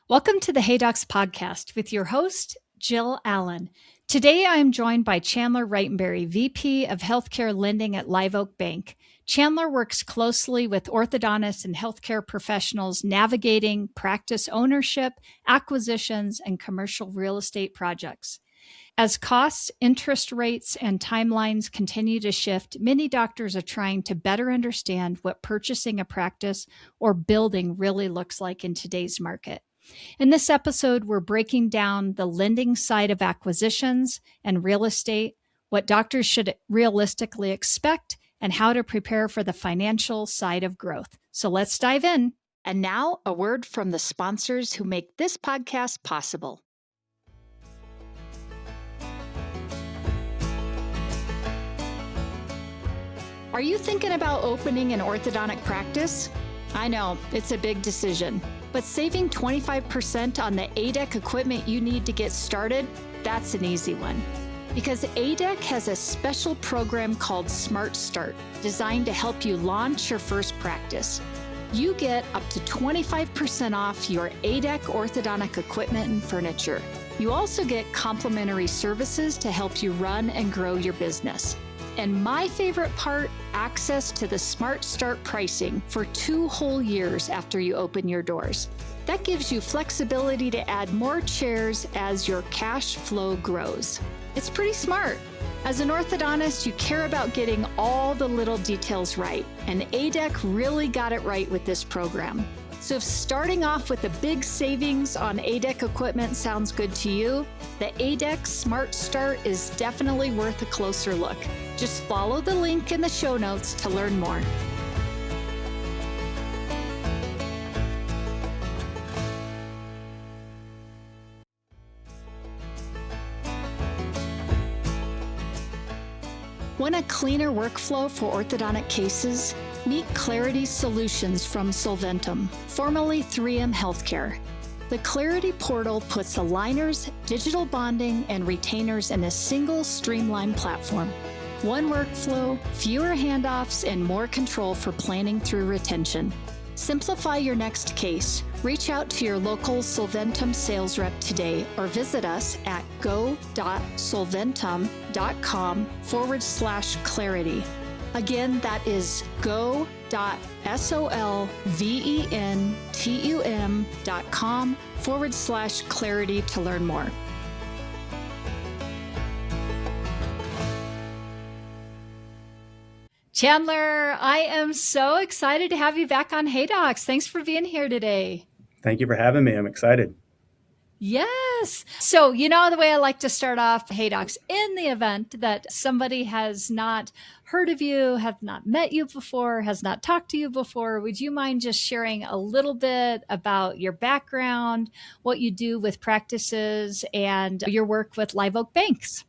Welcome to the Hey Docs podcast with your host, Jill Allen. Today, I am joined by Chandler Wrightenberry, VP of Healthcare Lending at Live Oak Bank. Chandler works closely with orthodontists and healthcare professionals navigating practice ownership, acquisitions, and commercial real estate projects. As costs, interest rates, and timelines continue to shift, many doctors are trying to better understand what purchasing a practice or building really looks like in today's market. In this episode, we're breaking down the lending side of acquisitions and real estate, what doctors should realistically expect, and how to prepare for the financial side of growth. So let's dive in. And now, a word from the sponsors who make this podcast possible. Are you thinking about opening an orthodontic practice? I know, it's a big decision. But saving 25% on the ADEC equipment you need to get started, that's an easy one. Because ADEC has a special program called Smart Start, designed to help you launch your first practice. You get up to 25% off your ADEC orthodontic equipment and furniture. You also get complimentary services to help you run and grow your business. And my favorite part, access to the Smart Start pricing for 2 whole years after you open your doors. That gives you flexibility to add more chairs as your cash flow grows. It's pretty smart. As an orthodontist, you care about getting all the little details right, and ADEC really got it right with this program. So if starting off with a big savings on ADEC equipment sounds good to you, the ADEC Smart Start is definitely worth a closer look. Just follow the link in the show notes to learn more. Want a cleaner workflow for orthodontic cases? Meet Clarity Solutions from Solventum, formerly 3M Healthcare. The Clarity portal puts aligners, digital bonding, and retainers in a single streamlined platform. One workflow, fewer handoffs, and more control for planning through retention. Simplify your next case. Reach out to your local Solventum sales rep today or visit us at go.solventum.com/clarity. Again, that is go.solventum.com/clarity to learn more. Chandler, I am so excited to have you back on Hey Docs. Thanks for being here today. Thank you for having me. I'm excited. Yes. So, the way I like to start off Hey Docs, in the event that somebody has not heard of you, have not met you before, has not talked to you before, would you mind just sharing a little bit about your background, what you do with practices, and your work with Live Oak Banks?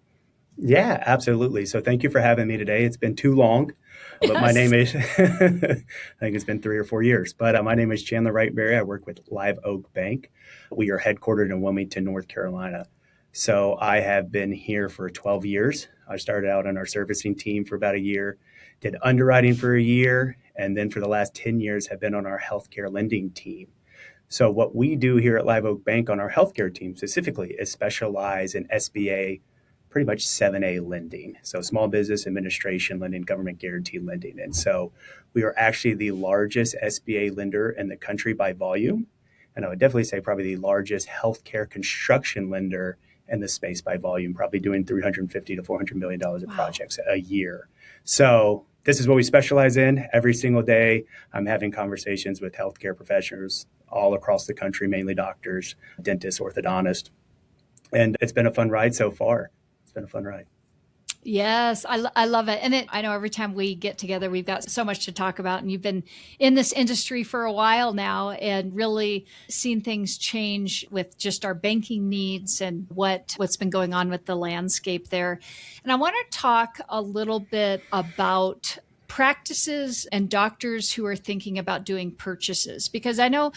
Yeah, absolutely. So thank you for having me today. It's been too long, but My name is, I think it's been 3 or 4 years, but my name is Chandler Wrightenberry. I work with Live Oak Bank. We are headquartered in Wilmington, North Carolina. So I have been here for 12 years. I started out on our servicing team for about a year, did underwriting for a year, and then for the last 10 years have been on our healthcare lending team. So what we do here at Live Oak Bank on our healthcare team specifically is specialize in SBA, pretty much 7A lending. So small business administration lending, government guaranteed lending. And so we are actually the largest SBA lender in the country by volume. And I would definitely say probably the largest healthcare construction lender in the space by volume, probably doing $350 to $400 million of projects a year. So this is what we specialize in every single day. I'm having conversations with healthcare professionals all across the country, mainly doctors, dentists, orthodontists. And it's been a fun ride so far. It's been a fun ride. Yes, I love it. And I know every time we get together, we've got so much to talk about. And you've been in this industry for a while now and really seen things change with just our banking needs and what's been going on with the landscape there. And I want to talk a little bit about practices and doctors who are thinking about doing purchases, because I know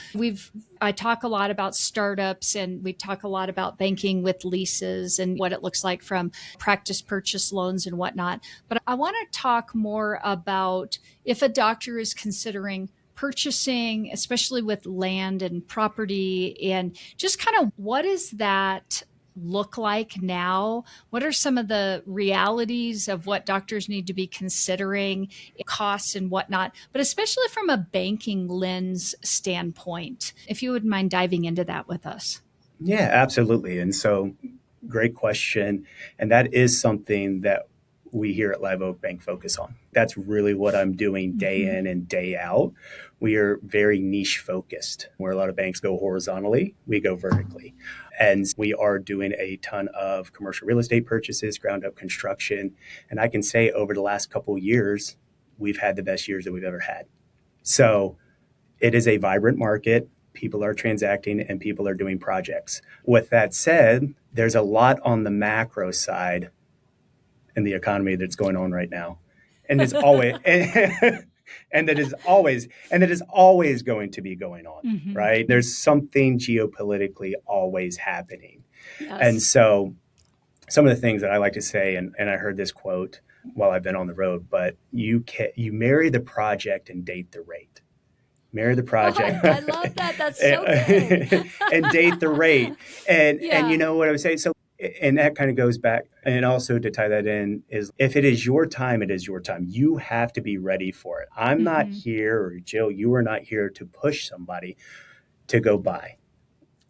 I talk a lot about startups and we talk a lot about banking with leases and what it looks like from practice purchase loans and whatnot. But I want to talk more about if a doctor is considering purchasing, especially with land and property, and just kind of what does that look like now? What are some of the realities of what doctors need to be considering, costs and whatnot, but especially from a banking lens standpoint? If you wouldn't mind diving into that with us. Yeah, absolutely. And so, great question. And that is something that we here at Live Oak Bank focus on. That's really what I'm doing day in and day out. We are very niche focused. Where a lot of banks go horizontally, we go vertically. And we are doing a ton of commercial real estate purchases, ground up construction. And I can say over the last couple of years, we've had the best years that we've ever had. So it is a vibrant market. People are transacting and people are doing projects. With that said, there's a lot on the macro side in the economy that's going on right now. And it's always and that is always going to be going on, right? There's something geopolitically always happening. Yes. And so some of the things that I like to say, and I heard this quote while I've been on the road, but you marry the project and date the rate. Marry the project. Oh, I love that. That's so good. And date the rate. And Yeah. you know what I would say? So, and that kind of goes back, and also to tie that in is if it is your time, it is your time. You have to be ready for it. I'm not here, or Jill, you are not here to push somebody to go buy.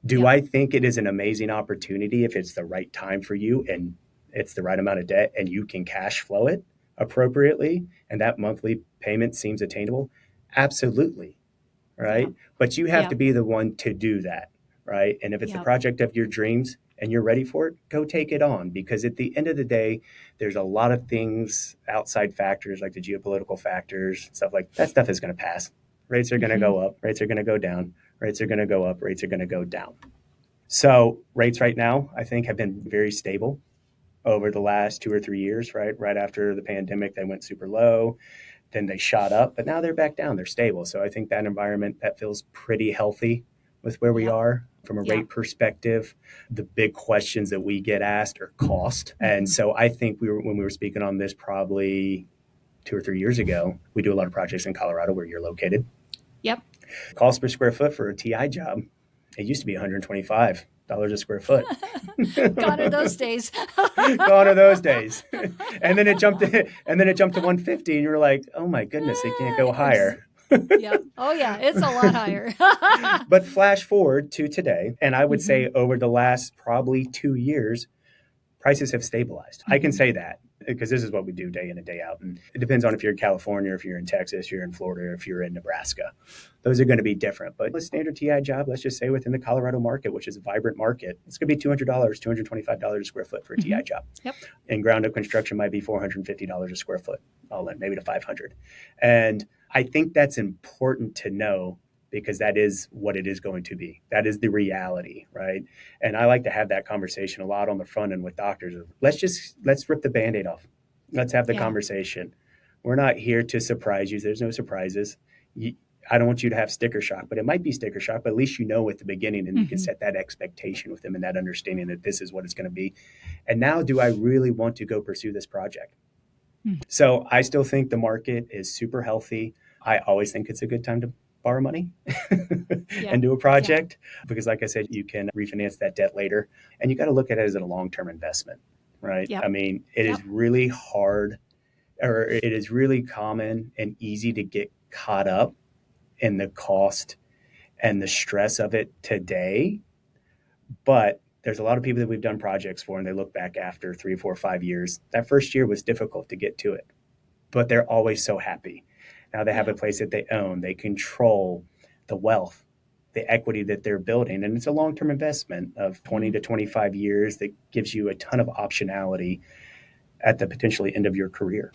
Do I think it is an amazing opportunity if it's the right time for you and it's the right amount of debt and you can cash flow it appropriately and that monthly payment seems attainable? Absolutely. Right. Yeah. But you have to be the one to do that. Right. And if it's the project of your dreams and you're ready for it, go take it on. Because at the end of the day, there's a lot of things, outside factors like the geopolitical factors, stuff like that stuff is going to pass. Rates are going to go up. Rates are going to go down. Rates are going to go up. Rates are going to go down. So rates right now, I think, have been very stable over the last 2 or 3 years. Right after the pandemic, they went super low. Then they shot up, but now they're back down. They're stable. So I think that environment, that feels pretty healthy with where we are from a rate perspective. The big questions that we get asked are cost. And so I think when we were speaking on this probably 2 or 3 years ago, we do a lot of projects in Colorado where you're located. Yep. Cost per square foot for a TI job, it used to be $125 a square foot. Gone are those days. Gone are those days. And then it jumped to $150, and you were like, oh my goodness, they can't go higher. Yep. Oh yeah, it's a lot higher. But flash forward to today, and I would say over the last probably 2 years, prices have stabilized. I can say that because this is what we do day in and day out. And it depends on if you're in California, if you're in Texas, you're in Florida, if you're in Nebraska. Those are going to be different. But a standard TI job, let's just say within the Colorado market, which is a vibrant market, it's going to be $200, $225 a square foot for a TI job. Yep. And ground up construction might be $450 a square foot, all in, maybe to $500. And I think that's important to know because that is what it is going to be. That is the reality, right? And I like to have that conversation a lot on the front end with doctors. Let's rip the Band-Aid off. Let's have the conversation. We're not here to surprise you. There's no surprises. I don't want you to have sticker shock, but it might be sticker shock, but at least you know at the beginning and you can set that expectation with them and that understanding that this is what it's going to be. And now, do I really want to go pursue this project? So I still think the market is super healthy. I always think it's a good time to borrow money and do a project because, like I said, you can refinance that debt later. And you got to look at it as a long-term investment, right? I mean, it is really hard, or it is really common and easy to get caught up in the cost and the stress of it today. But there's a lot of people that we've done projects for, and they look back after 3, 4, 5 years. That first year was difficult to get to it, but they're always so happy. Now they have a place that they own. They control the wealth, the equity that they're building. And it's a long-term investment of 20 to 25 years that gives you a ton of optionality at the potentially end of your career.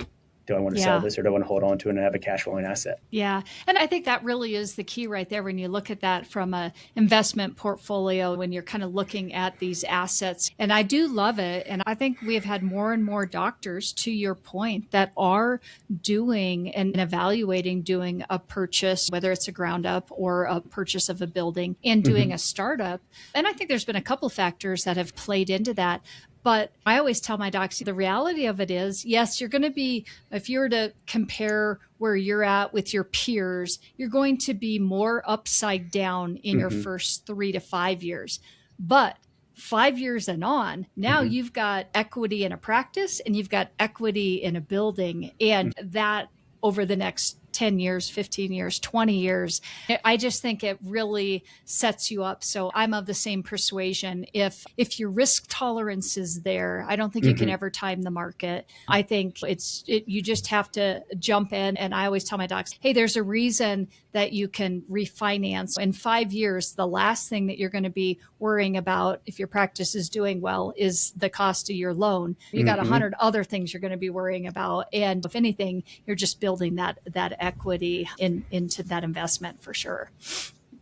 Do I want to sell this, or do I want to hold on to it and have a cash flowing asset? Yeah. And I think that really is the key right there when you look at that from an investment portfolio, when you're kind of looking at these assets. And I do love it. And I think we have had more and more doctors, to your point, that are doing and evaluating doing a purchase, whether it's a ground up or a purchase of a building, and doing a startup. And I think there's been a couple factors that have played into that. But I always tell my docs, the reality of it is, yes, you're going to be, if you were to compare where you're at with your peers, you're going to be more upside down in your first 3 to 5 years. But 5 years and on, now you've got equity in a practice and you've got equity in a building, and that over the next 10 years, 15 years, 20 years. I just think it really sets you up. So I'm of the same persuasion. If your risk tolerance is there, I don't think you can ever time the market. I think you just have to jump in. And I always tell my docs, hey, there's a reason that you can refinance. In 5 years, the last thing that you're going to be worrying about if your practice is doing well is the cost of your loan. You got 100 other things you're going to be worrying about. And if anything, you're just building that equity into that investment for sure.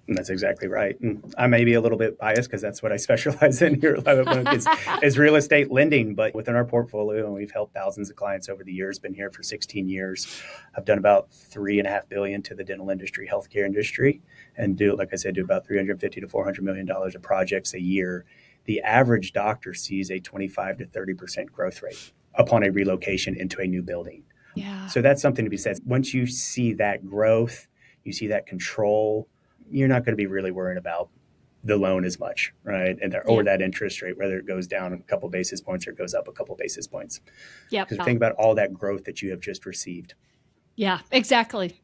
And that's exactly right. And I may be a little bit biased because that's what I specialize in here at Live Oak is real estate lending. But within our portfolio, and we've helped thousands of clients over the years, been here for 16 years. I've done about $3.5 billion to the dental industry, healthcare industry, and do about $350 to $400 million of projects a year. The average doctor sees a 25 to 30% growth rate upon a relocation into a new building. Yeah. So that's something to be said. Once you see that growth, you see that control, you're not going to be really worrying about the loan as much, right? Or that interest rate, whether it goes down a couple basis points or it goes up a couple basis points. Yeah. Because think about all that growth that you have just received. Yeah, exactly.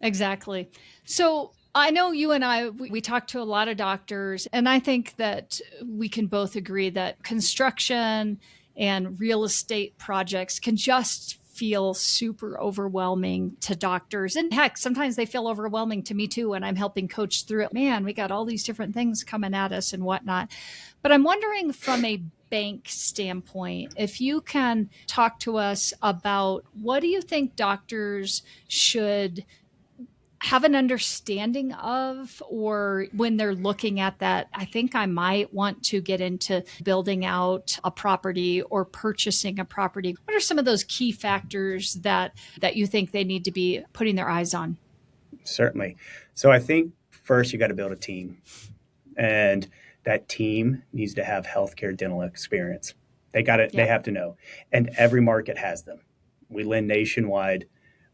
So I know you and I, we talk to a lot of doctors, and I think that we can both agree that construction and real estate projects can just feel super overwhelming to doctors. And heck, sometimes they feel overwhelming to me too when I'm helping coach through it. Man, we got all these different things coming at us and whatnot. But I'm wondering from a bank standpoint, if you can talk to us about what do you think doctors should have an understanding of, or when they're looking at that, I think I might want to get into building out a property or purchasing a property. What are some of those key factors that you think they need to be putting their eyes on? Certainly. So I think first you got to build a team, and that team needs to have healthcare dental experience. They have to know. And every market has them. We lend nationwide.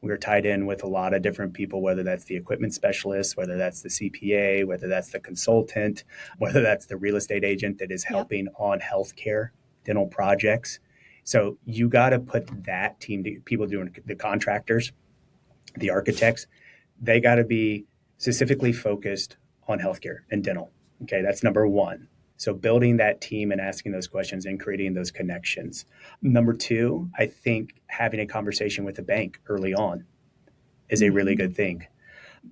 We're tied in with a lot of different people, whether that's the equipment specialist, whether that's the CPA, whether that's the consultant, whether that's the real estate agent that is helping on healthcare dental projects. So you got to put that team, people doing the contractors, the architects, they got to be specifically focused on healthcare and dental. Okay, that's number one. So building that team and asking those questions and creating those connections. Number two, I think having a conversation with the bank early on is a really good thing.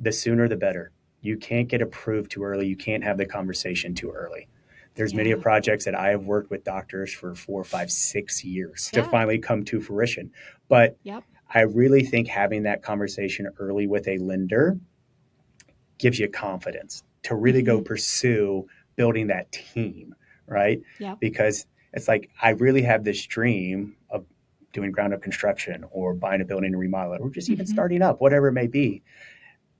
The sooner, the better. You can't get approved too early. You can't have the conversation too early. There's many of projects that I have worked with doctors for 4, 5, 6 years to finally come to fruition. But I really think having that conversation early with a lender gives you confidence to really go pursue building that team, right? Because it's like, I really have this dream of doing ground up construction or buying a building and remodel it, or just even starting up, whatever it may be.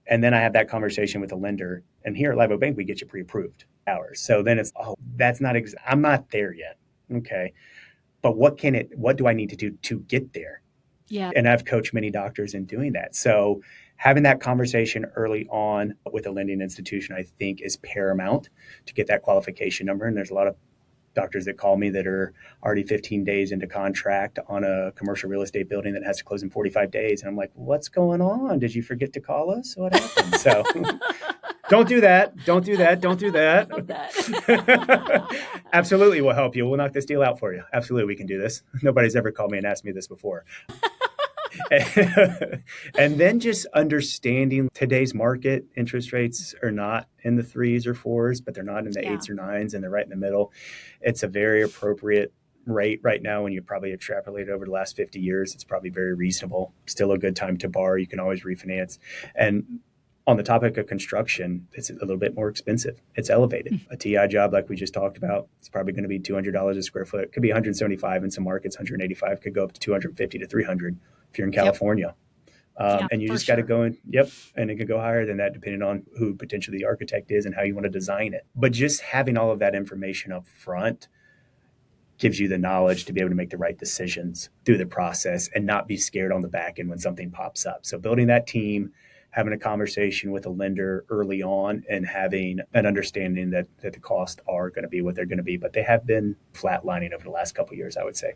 And then I have that conversation with a lender. And here at Live Oak Bank, we get you pre-approved hours. So then it's, I'm not there yet. Okay. But what do I need to do to get there? Yeah. And I've coached many doctors in doing that. So having that conversation early on with a lending institution, I think, is paramount to get that qualification number. And there's a lot of doctors that call me that are already 15 days into contract on a commercial real estate building that has to close in 45 days. And I'm like, what's going on? Did you forget to call us? What happened? So don't do that. Don't do that. Absolutely, we'll help you. We'll knock this deal out for you. Absolutely, we can do this. Nobody's ever called me and asked me this before. And then just understanding today's market, interest rates are not in the 3s or 4s, but they're not in the 8s or 9s, and they're right in the middle. It's a very appropriate rate right now. When you probably extrapolate over the last 50 years, it's probably very reasonable. Still a good time to borrow. You can always refinance. And on the topic of construction, it's a little bit more expensive. It's elevated. A TI job, like we just talked about, it's probably going to be $200 a square foot. It could be $175 in some markets, $185, could go up to $250 to $300 if you're in California. And you just got to go in, and it could go higher than that depending on who potentially the architect is and how you want to design it. But just having all of that information up front gives you the knowledge to be able to make the right decisions through the process and not be scared on the back end when something pops up. So building that team, having a conversation with a lender early on, and having an understanding that the costs are going to be what they're going to be, but they have been flatlining over the last couple of years, I would say.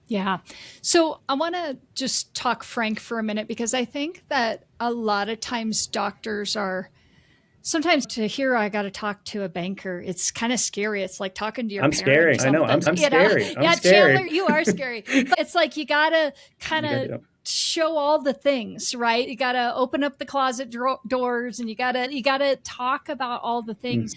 Yeah. So I want to just talk frank for a minute, because I think that a lot of times doctors are, sometimes to hear I got to talk to a banker, it's kind of scary. It's like talking to your I'm scary. parent or I know. I'm something, scary. I'm Yeah, scary. Chandler, you are scary. But it's like you got to kind of show all the things, right? You got to open up the closet doors, and you got to talk about all the things.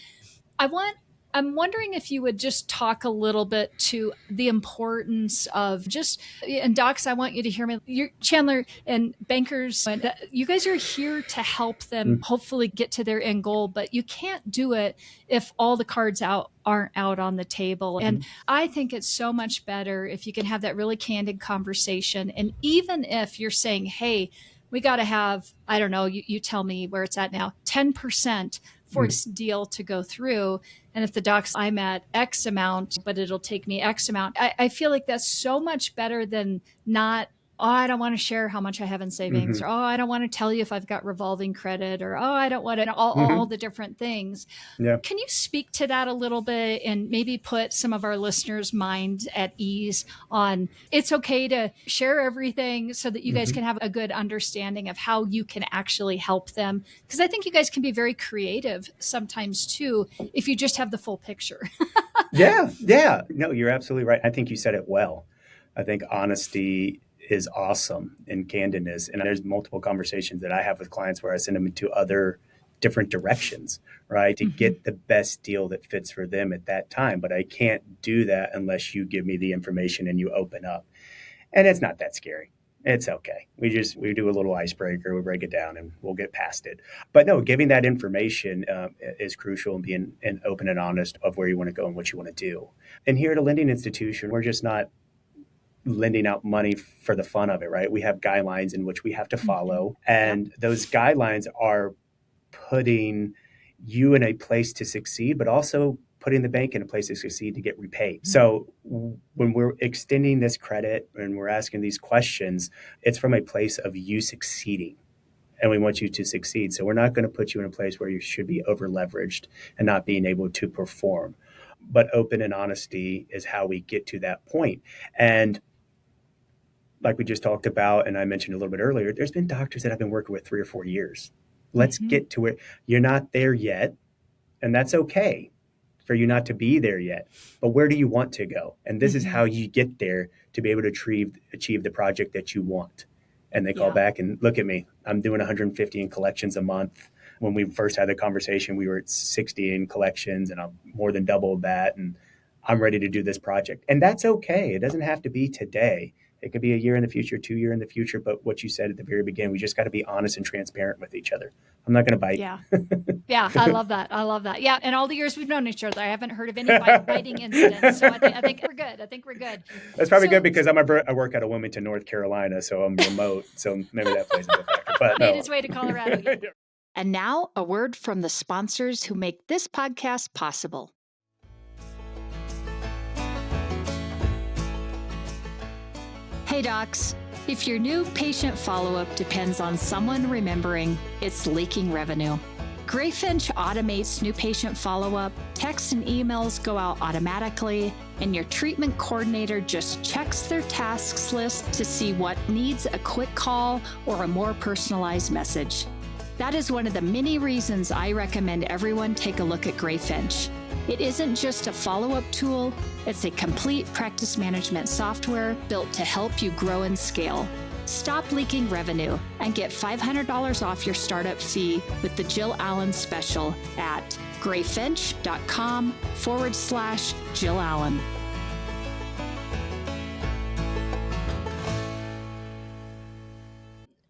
I'm wondering if you would just talk a little bit to the importance of just, and docs, I want you to hear me. You're Chandler and bankers, and you guys are here to help them hopefully get to their end goal, but you can't do it if all the cards aren't out on the table. And I think it's so much better if you can have that really candid conversation. And even if you're saying, hey, we got to have, I don't know, you tell me where it's at now, 10% for this deal to go through. And if the docs, I'm at X amount, but it'll take me X amount. I feel like that's so much better than not, oh, I don't want to share how much I have in savings, or, oh, I don't want to tell you if I've got revolving credit, or, oh, I don't want to, all the different things. Yeah. Can you speak to that a little bit and maybe put some of our listeners' minds at ease on it's okay to share everything so that you guys can have a good understanding of how you can actually help them? Because I think you guys can be very creative sometimes too, if you just have the full picture. Yeah. No, you're absolutely right. I think you said it well. I think honesty is awesome in candidness. And there's multiple conversations that I have with clients where I send them into other different directions, right? To get the best deal that fits for them at that time. But I can't do that unless you give me the information and you open up. And it's not that scary. It's okay. We do a little icebreaker, we break it down, and we'll get past it. But no, giving that information is crucial, and being open and honest of where you want to go and what you want to do. And here at a lending institution, we're just not lending out money for the fun of it, right? We have guidelines in which we have to follow. And those guidelines are putting you in a place to succeed, but also putting the bank in a place to succeed to get repaid. So when we're extending this credit and we're asking these questions, it's from a place of you succeeding. And we want you to succeed. So we're not going to put you in a place where you should be over leveraged and not being able to perform. But open and honesty is how we get to that point. And like we just talked about, and I mentioned a little bit earlier, there's been doctors that I've been working with 3 or 4 years. Let's get to it. You're not there yet, and that's okay for you not to be there yet. But where do you want to go? And this is how you get there to be able to achieve the project that you want. And they call back and look at me. I'm doing 150 in collections a month. When we first had the conversation, we were at 60 in collections, and I'm more than doubled that. And I'm ready to do this project. And that's okay. It doesn't have to be today. It could be a year in the future, 2 years in the future. But what you said at the very beginning, we just got to be honest and transparent with each other. I'm not going to bite. Yeah. I love that. Yeah. And all the years we've known each other, I haven't heard of any biting incidents. So I think we're good. That's probably good because I work out of Wilmington, North Carolina. So I'm remote. So maybe that plays a bit factor. But made his way to Colorado. Yeah. And now a word from the sponsors who make this podcast possible. Hey docs, if your new patient follow-up depends on someone remembering, it's leaking revenue. Greyfinch automates new patient follow-up, texts and emails go out automatically, and your treatment coordinator just checks their tasks list to see what needs a quick call or a more personalized message. That is one of the many reasons I recommend everyone take a look at Greyfinch. It isn't just a follow-up tool, it's a complete practice management software built to help you grow and scale. Stop leaking revenue and get $500 off your startup fee with the Jill Allen special at greyfinch.com/Jill Allen.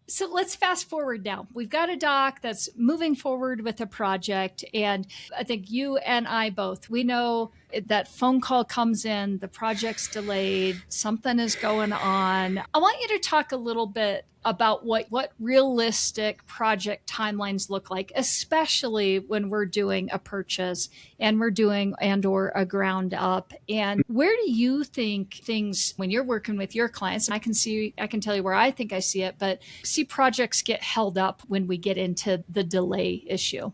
So let's fast forward now. We've got a doc that's moving forward with a project. And I think you and I both, we know that phone call comes in, the project's delayed, something is going on. I want you to talk a little bit about what realistic project timelines look like, especially when we're doing a purchase and we're doing or a ground up. And where do you think things, when you're working with your clients, and I can tell you where I think I see it, but see projects get held up when we get into the delay issue?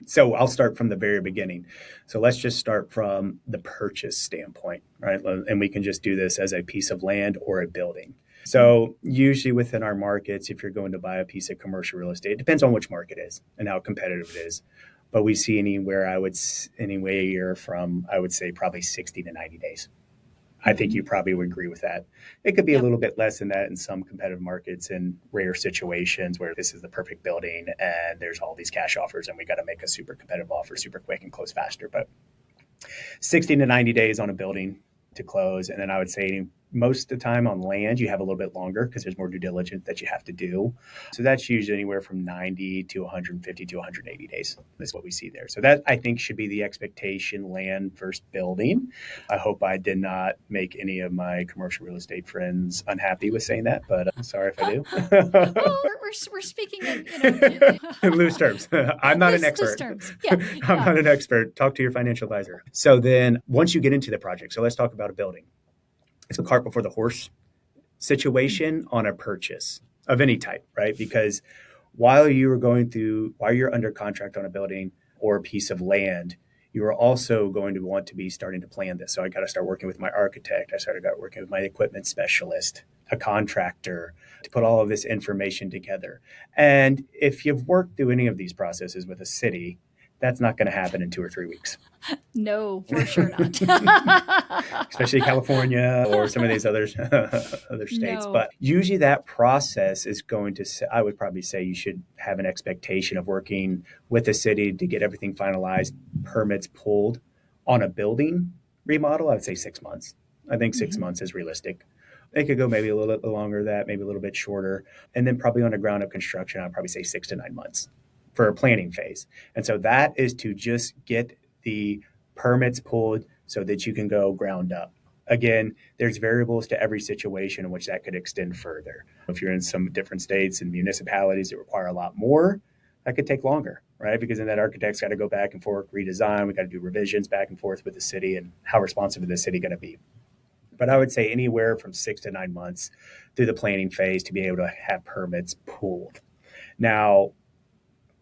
So I'll start from the very beginning. So let's just start from the purchase standpoint, right? And we can just do this as a piece of land or a building. So usually within our markets, if you're going to buy a piece of commercial real estate, it depends on which market it is and how competitive it is. But we see anywhere a year from, I would say, probably 60 to 90 days. I think you probably would agree with that. It could be a little bit less than that in some competitive markets in rare situations where this is the perfect building and there's all these cash offers and we got to make a super competitive offer super quick and close faster. But 60 to 90 days on a building to close. And then I would say most of the time on land, you have a little bit longer because there's more due diligence that you have to do. So that's usually anywhere from 90 to 150 to 180 days. That's what we see there. So that I think should be the expectation, land versus building. I hope I did not make any of my commercial real estate friends unhappy with saying that, but I'm sorry if I do. Well, we're speaking in loose terms. I'm not an expert. Loose terms. Yeah. I'm not an expert. Talk to your financial advisor. So then once you get into the project, so let's talk about a building. It's a cart before the horse situation on a purchase of any type, right? Because while you're under contract on a building or a piece of land, you are also going to want to be starting to plan this. So I got to start working with my architect. I started working with my equipment specialist, a contractor, to put all of this information together. And if you've worked through any of these processes with a city, that's not going to happen in 2 or 3 weeks. No, for sure not. Especially California or some of these other states. No. But usually that process is going to, I would probably say you should have an expectation of working with the city to get everything finalized, permits pulled on a building remodel. I would say 6 months. I think 6 months is realistic. It could go maybe a little bit longer than that, maybe a little bit shorter. And then probably on a ground up construction, I'd probably say 6 to 9 months for a planning phase. And so that is to just get the permits pulled so that you can go ground up. Again, there's variables to every situation in which that could extend further. If you're in some different states and municipalities that require a lot more, that could take longer, right? Because then that architect's got to go back and forth, redesign. We got to do revisions back and forth with the city, and how responsive is the city going to be? But I would say anywhere from 6 to 9 months through the planning phase to be able to have permits pulled. Now,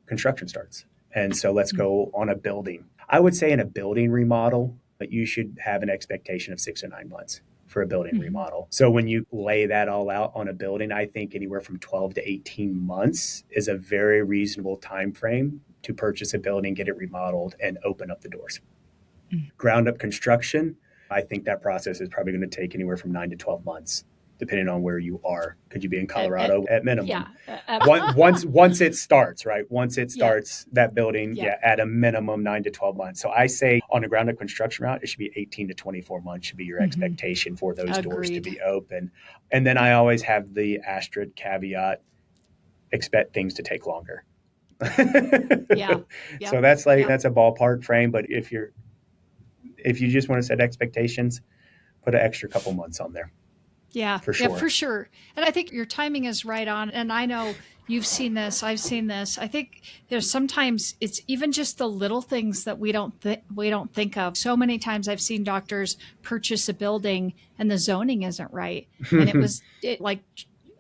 construction starts. And so let's go on a building. I would say in a building remodel, that you should have an expectation of 6 or 9 months for a building remodel. So when you lay that all out on a building, I think anywhere from 12 to 18 months is a very reasonable time frame to purchase a building, get it remodeled, and open up the doors. Ground up construction, I think that process is probably going to take anywhere from 9 to 12 months, depending on where you are. Could you be in Colorado at minimum? Yeah. Once it starts, right? Once it starts, that building, at a minimum 9 to 12 months. So I say on a ground up construction route, it should be 18 to 24 months should be your expectation for those doors to be open. And then I always have the asterisk caveat, expect things to take longer. So that's that's a ballpark frame. But if you just want to set expectations, put an extra couple months on there. Yeah, for sure. Yeah, for sure. And I think your timing is right on. And I know you've seen this, I've seen this. I think there's sometimes it's even just the little things that we don't think of. So many times I've seen doctors purchase a building and the zoning isn't right. And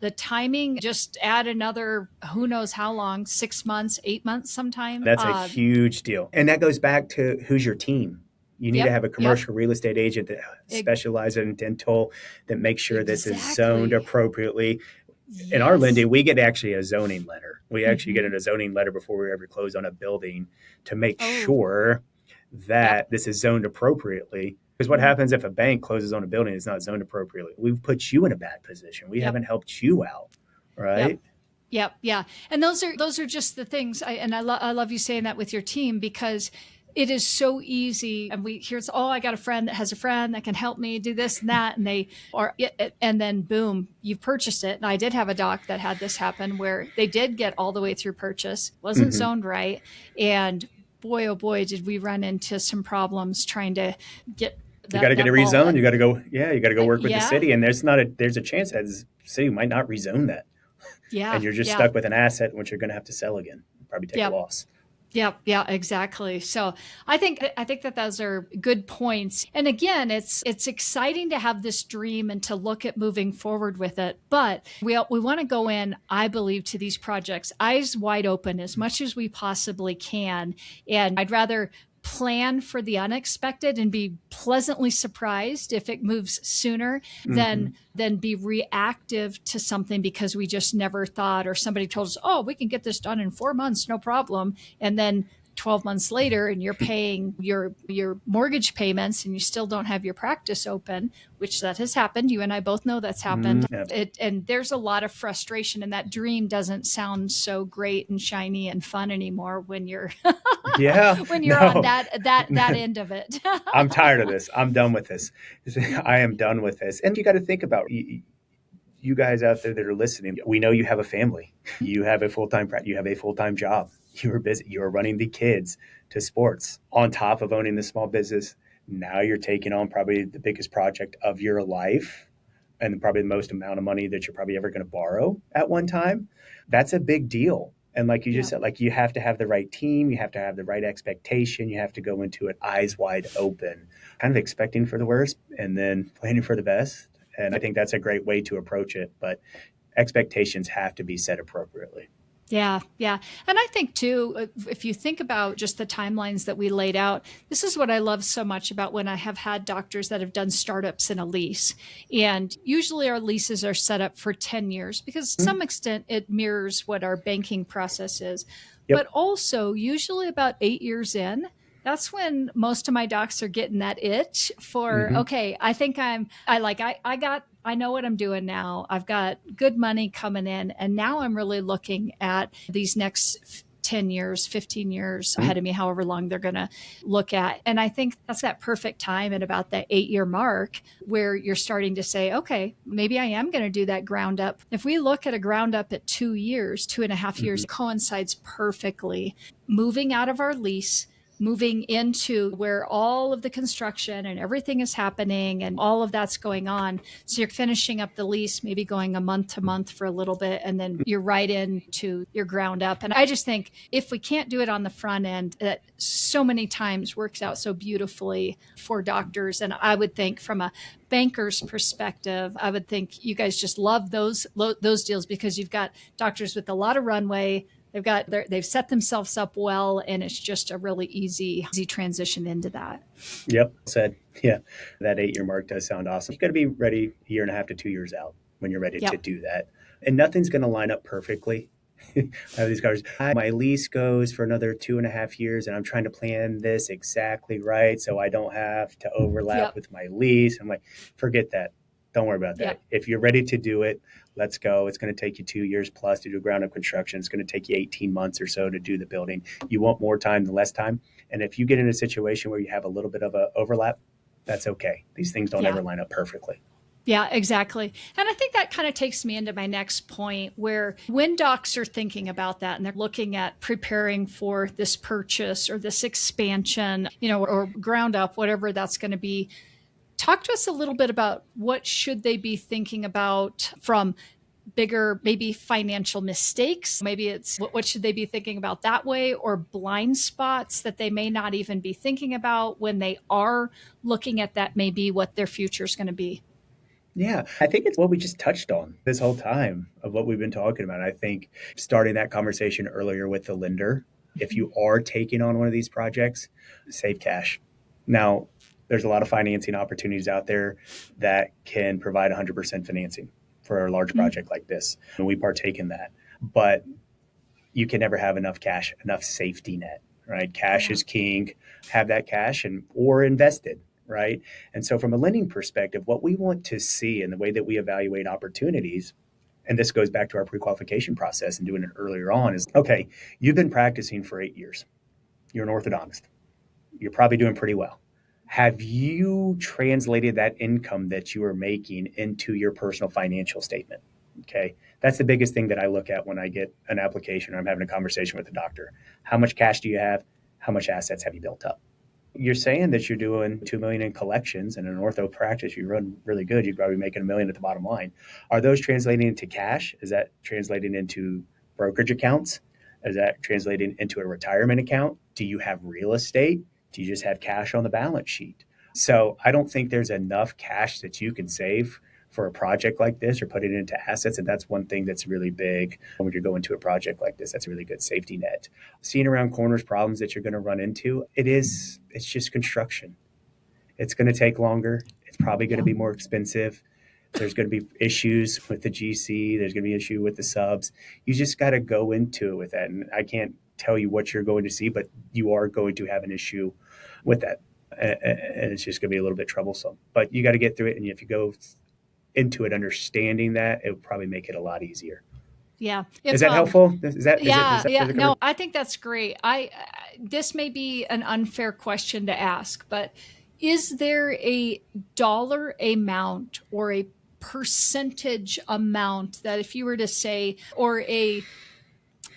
the timing, just add another, who knows how long, 6 months, 8 months sometimes. That's a huge deal. And that goes back to who's your team. You need to have a commercial real estate agent that specializes in dental, that makes sure this is zoned appropriately. Yes. In our lending, we get actually a zoning letter. We actually get a zoning letter before we ever close on a building to make sure that this is zoned appropriately. Because what happens if a bank closes on a building that's not zoned appropriately? We've put you in a bad position. We haven't helped you out, right? Yep. Yeah. And those are just the things. I love you saying that with your team, because it is so easy. And I got a friend that has a friend that can help me do this and that. And then boom, you've purchased it. And I did have a doc that had this happen where they did get all the way through purchase, wasn't zoned right. And boy, oh boy, did we run into some problems trying to get you got to get it rezoned. You got to go. Yeah, you got to go work with the city. And there's a chance that the city might not rezone that. Yeah. And you're just Yeah. stuck with an asset which you're going to have to sell again, probably take a Yep. loss. Yeah, exactly. So I think that those are good points. And again, it's exciting to have this dream and to look at moving forward with it. But we want to go in, I believe, to these projects eyes wide open as much as we possibly can. And I'd rather plan for the unexpected and be pleasantly surprised if it moves sooner than be reactive to something because we just never thought, or somebody told us, oh, we can get this done in 4 months, no problem. And then 12 months later and you're paying your mortgage payments and you still don't have your practice open, which that has happened. You and I both know that's happened. And there's a lot of frustration, and that dream doesn't sound so great and shiny and fun anymore when you're when you're on that end of it. I'm tired of this. I'm done with this. I am done with this. And you got to think about you guys out there that are listening. We know you have a family. You have a full-time practice. You have a full-time job. You are busy. You are running the kids to sports on top of owning the small business. Now you're taking on probably the biggest project of your life and probably the most amount of money that you're probably ever going to borrow at one time. That's a big deal. And like you just said, like you have to have the right team, you have to have the right expectation, you have to go into it eyes wide open, kind of expecting for the worst and then planning for the best. And I think that's a great way to approach it, but expectations have to be set appropriately. Yeah. And I think too, if you think about just the timelines that we laid out, this is what I love so much about when I have had doctors that have done startups in a lease. And usually our leases are set up for 10 years because to some extent it mirrors what our banking process is. Yep. But also usually about 8 years in, that's when most of my docs are getting that itch for, okay, I think I know what I'm doing now. I've got good money coming in. And now I'm really looking at these next 10 years, 15 years ahead of me, however long they're going to look at. And I think that's that perfect time at about that 8-year mark where you're starting to say, okay, maybe I am going to do that ground up. If we look at a ground up at 2 years, 2.5 years, coincides perfectly. Moving out of our lease, moving into where all of the construction and everything is happening and all of that's going on. So you're finishing up the lease, maybe going a month to month for a little bit, and then you're right into your ground up. And I just think if we can't do it on the front end, that so many times works out so beautifully for doctors. And I would think from a banker's perspective, I would think you guys just love those deals because you've got doctors with a lot of runway. They've set themselves up well, and it's just a really easy transition into that. Yep. Said, yeah, that 8-year mark does sound awesome. You got to be ready 1.5 to 2 years out when you're ready to do that. And nothing's going to line up perfectly. I have these guys, my lease goes for another 2.5 years, and I'm trying to plan this exactly right so I don't have to overlap with my lease. I'm like, forget that. Don't worry about that. If you're ready to do it, let's go. It's going to take you 2 years plus to do ground up construction. It's going to take you 18 months or so to do the building. You want more time than less time. And if you get in a situation where you have a little bit of an overlap, that's okay. These things don't ever line up perfectly. Yeah, exactly. And I think that kind of takes me into my next point, where when docs are thinking about that and they're looking at preparing for this purchase or this expansion, or ground up, whatever that's going to be, talk to us a little bit about what should they be thinking about from bigger, maybe financial mistakes. Maybe it's what should they be thinking about that way, or blind spots that they may not even be thinking about when they are looking at that, maybe what their future is going to be. Yeah, I think it's what we just touched on this whole time of what we've been talking about. I think starting that conversation earlier with the lender, if you are taking on one of these projects, save cash. Now, there's a lot of financing opportunities out there that can provide 100% financing for a large project like this. And we partake in that. But you can never have enough cash, enough safety net, right? Cash is king. Have that cash or invested, right? And so from a lending perspective, what we want to see in the way that we evaluate opportunities, and this goes back to our pre-qualification process and doing it earlier on, is, okay, you've been practicing for 8 years. You're an orthodontist. You're probably doing pretty well. Have you translated that income that you are making into your personal financial statement? Okay. That's the biggest thing that I look at when I get an application or I'm having a conversation with the doctor. How much cash do you have? How much assets have you built up? You're saying that you're doing 2 million in collections, and in an ortho practice, you run really good. You're probably making $1 million at the bottom line. Are those translating into cash? Is that translating into brokerage accounts? Is that translating into a retirement account? Do you have real estate? Do you just have cash on the balance sheet? So I don't think there's enough cash that you can save for a project like this or put it into assets. And that's one thing that's really big when you're going to a project like this. That's a really good safety net. Seeing around corners problems that you're going to run into, it's just construction. It's going to take longer. It's probably going to be more expensive. There's going to be issues with the GC. There's going to be an issue with the subs. You just got to go into it with that. And I can't tell you what you're going to see, but you are going to have an issue with that. And it's just going to be a little bit troublesome. But you got to get through it. And if you go into it understanding that, it would probably make it a lot easier. Yeah. Is that helpful? No, I think that's great. This may be an unfair question to ask, but is there a dollar amount or a percentage amount that if you were to say,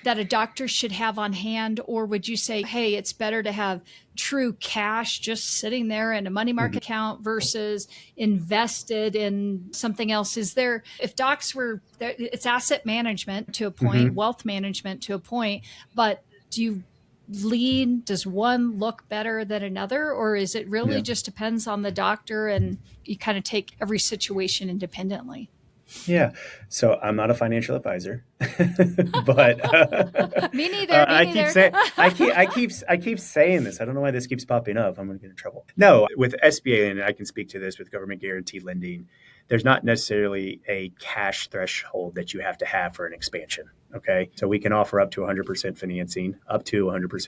that a doctor should have on hand, or would you say, hey, it's better to have true cash just sitting there in a money market account versus invested in something else? Is there, if docs were, it's asset management to a point, wealth management to a point, but does one look better than another, or is it really just depends on the doctor and you kind of take every situation independently? Yeah. So I'm not a financial advisor, but me neither. I keep saying this. I don't know why this keeps popping up. I'm going to get in trouble. No, with SBA, and I can speak to this with government guaranteed lending, there's not necessarily a cash threshold that you have to have for an expansion. Okay. So we can offer up to 100%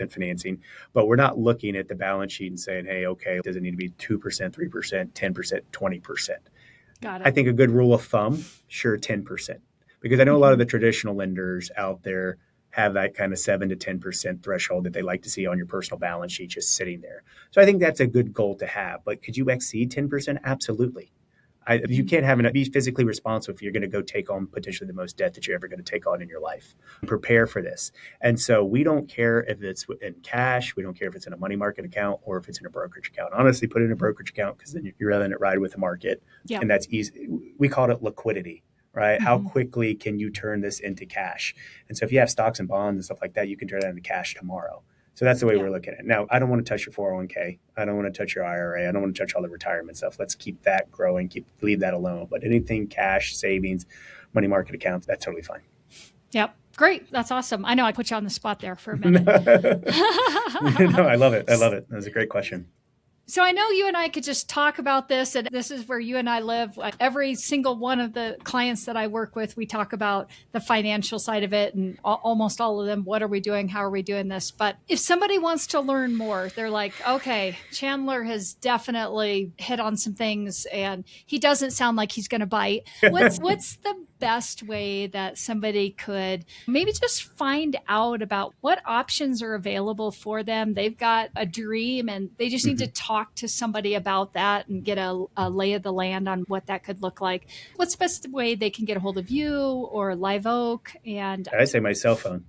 financing, but we're not looking at the balance sheet and saying, hey, okay, does it need to be 2%, 3%, 10%, 20%? Got it. I think a good rule of thumb, sure, 10%. Because I know a lot of the traditional lenders out there have that kind of 7 to 10% threshold that they like to see on your personal balance sheet just sitting there. So I think that's a good goal to have. But could you exceed 10%? Absolutely. You can't be physically responsible if you're going to go take on potentially the most debt that you're ever going to take on in your life. Prepare for this. And so we don't care if it's in cash. We don't care if it's in a money market account or if it's in a brokerage account. Honestly, put it in a brokerage account because then you're letting it ride with the market. Yep. And that's easy. We call it liquidity, right? How quickly can you turn this into cash? And so if you have stocks and bonds and stuff like that, you can turn that into cash tomorrow. So that's the way we're looking at it. Now, I don't want to touch your 401k. I don't want to touch your IRA. I don't want to touch all the retirement stuff. Let's keep that growing, leave that alone. But anything cash, savings, money market accounts, that's totally fine. Yep. Great. That's awesome. I know I put you on the spot there for a minute. No, I love it. That was a great question. So I know you and I could just talk about this, and this is where you and I live. Every single one of the clients that I work with, we talk about the financial side of it, and almost all of them, what are we doing? How are we doing this? But if somebody wants to learn more, they're like, okay, Chandler has definitely hit on some things, and he doesn't sound like he's going to bite. What's the best way that somebody could maybe just find out about what options are available for them? They've got a dream, and they just need to talk to somebody about that and get a lay of the land on what that could look like. What's the best way they can get a hold of you or Live Oak? And I say my cell phone.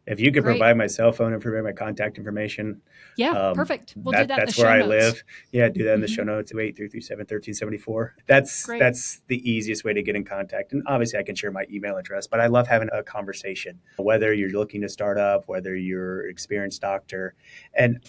If you could provide my cell phone and provide my contact information. Yeah, perfect. We'll do that in the show notes. That's where I live. Yeah, do that in the show notes, 28337-1374. That's the easiest way to get in contact. And obviously I can share my email address, but I love having a conversation, whether you're looking to start up, whether you're an experienced doctor. And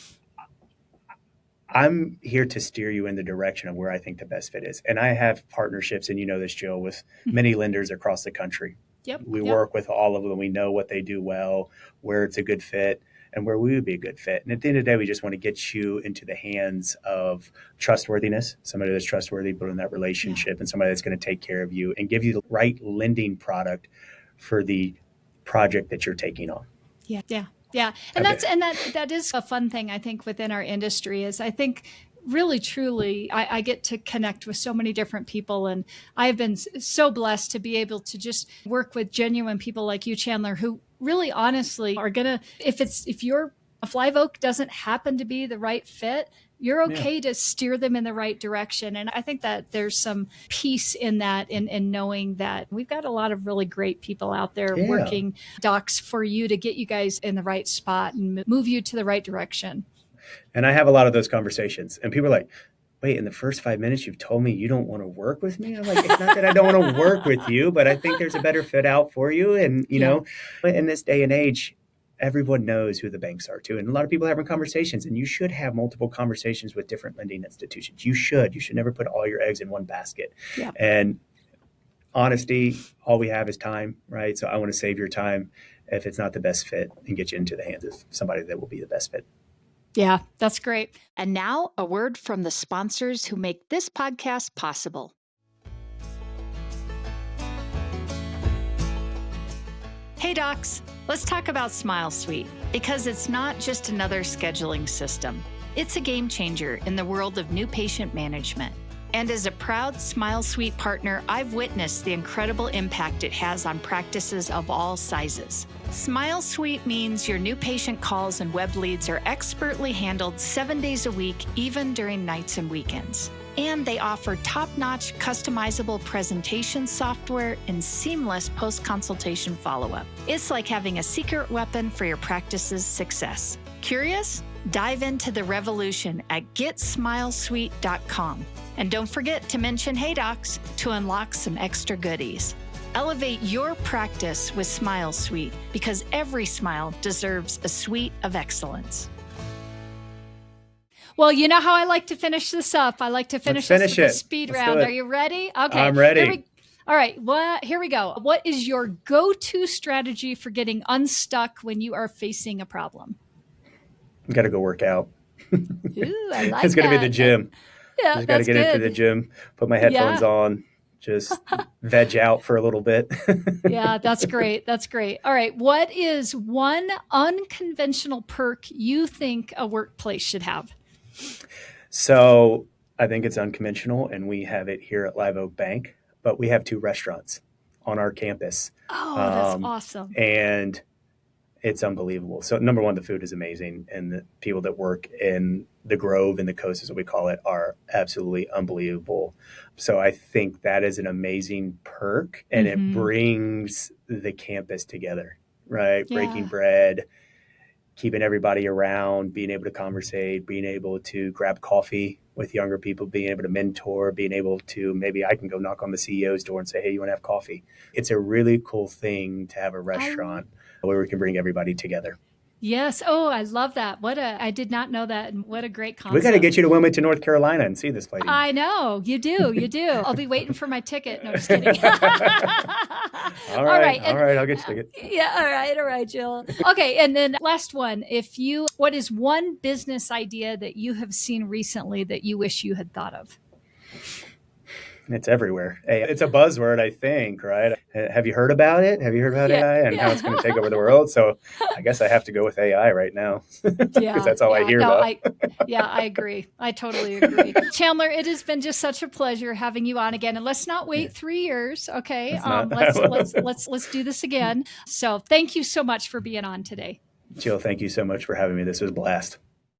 I'm here to steer you in the direction of where I think the best fit is. And I have partnerships, and you know this, Jill, with many lenders across the country. We work with all of them. We know what they do well, where it's a good fit, and where we would be a good fit. And at the end of the day, we just want to get you into the hands of trustworthiness, somebody that's trustworthy, building that relationship, and somebody that's going to take care of you and give you the right lending product for the project that you're taking on. Yeah. And that is a fun thing, I think, within our industry is I think really, truly, I get to connect with so many different people. And I've been so blessed to be able to just work with genuine people like you, Chandler, who really honestly are going to, if Live Oak doesn't happen to be the right fit, you're okay to steer them in the right direction. And I think that there's some peace in that, in knowing that we've got a lot of really great people out there working docs for you to get you guys in the right spot and move you to the right direction. And I have a lot of those conversations. And people are like, wait, in the first 5 minutes, you've told me you don't want to work with me? I'm like, it's not that I don't want to work with you, but I think there's a better fit out for you. And, in this day and age, everyone knows who the banks are too. And a lot of people are having conversations, and you should have multiple conversations with different lending institutions. You should never put all your eggs in one basket. Yeah. And honesty, all we have is time, right? So I want to save your time if it's not the best fit and get you into the hands of somebody that will be the best fit. Yeah, that's great. And now a word from the sponsors who make this podcast possible. Hey docs, let's talk about Smile Suite, because it's not just another scheduling system. It's a game changer in the world of new patient management. And as a proud Smile Suite partner, I've witnessed the incredible impact it has on practices of all sizes. Smile Suite means your new patient calls and web leads are expertly handled 7 days a week, even during nights and weekends. And they offer top-notch customizable presentation software and seamless post-consultation follow-up. It's like having a secret weapon for your practice's success. Curious? Dive into the revolution at GetSmileSuite.com. And don't forget to mention Hey Docs to unlock some extra goodies. Elevate your practice with Smile Suite, because every smile deserves a suite of excellence. Well, you know how I like to finish this up. I like to finish this with a speed round. Are you ready? Okay. I'm ready. All right. Well, here we go. What is your go-to strategy for getting unstuck when you are facing a problem? You got to go work out. Ooh, I like It's going to be the gym. Yeah, Just got to get into the gym, put my headphones on, just veg out for a little bit. Yeah, that's great. That's great. All right. What is one unconventional perk you think a workplace should have? So I think it's unconventional, and we have it here at Live Oak Bank, but we have 2 restaurants on our campus. Oh, that's awesome. And it's unbelievable. So number one, the food is amazing, and the people that work in the Grove and the Coast, as we call it, are absolutely unbelievable. So I think that is an amazing perk, and it brings the campus together, right? Yeah. Breaking bread, keeping everybody around, being able to conversate, being able to grab coffee with younger people, being able to mentor, being able to, maybe I can go knock on the CEO's door and say, hey, you want to have coffee? It's a really cool thing to have a restaurant where we can bring everybody together. Yes. Oh, I love that. I did not know that. And what a great concept. We got to get you to Wilmington, North Carolina and see this lady. I know. You do. You do. I'll be waiting for my ticket. No, just kidding. All right. I'll get you a ticket. Yeah. All right, Jill. Okay. And then last one, what is one business idea that you have seen recently that you wish you had thought of? It's everywhere. Hey, it's a buzzword, I think, right? Have you heard about it? Have you heard about AI and how it's going to take over the world? So I guess I have to go with AI right now, because that's all I hear about. I agree. I totally agree. Chandler, it has been just such a pleasure having you on again. And let's not wait 3 years, okay? Let's do this again. So thank you so much for being on today. Jill, thank you so much for having me. This was a blast.